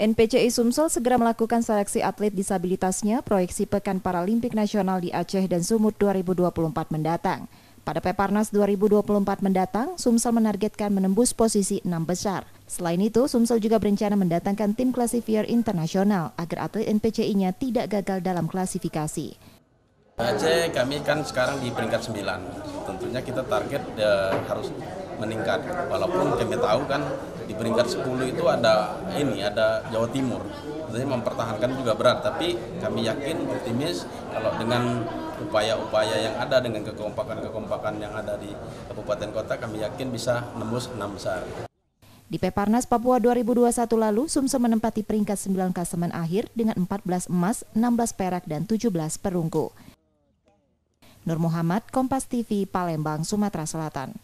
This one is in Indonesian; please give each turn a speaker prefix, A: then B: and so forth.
A: NPCI Sumsel segera melakukan seleksi atlet disabilitasnya proyeksi Pekan Paralimpik Nasional di Aceh dan Sumut 2024 mendatang. Pada Peparnas 2024 mendatang, Sumsel menargetkan menembus posisi 6 besar. Selain itu, Sumsel juga berencana mendatangkan tim klasifier internasional agar atlet NPCI-nya tidak gagal dalam klasifikasi.
B: Aceh kami kan sekarang di peringkat 9, tentunya kita target harus meningkat, walaupun kami tahu kan di peringkat 10 itu ada Jawa Timur, jadi mempertahankan juga berat, tapi kami yakin optimis kalau dengan upaya-upaya yang ada, dengan kekompakan yang ada di kabupaten kota, kami yakin bisa menembus 6 besar.
A: Di Peparnas Papua 2021 lalu, Sumsel menempati peringkat 9 klasemen akhir dengan 14 emas, 16 perak, dan 17 perunggu. Nur Muhammad, Kompas TV, Palembang, Sumatera Selatan.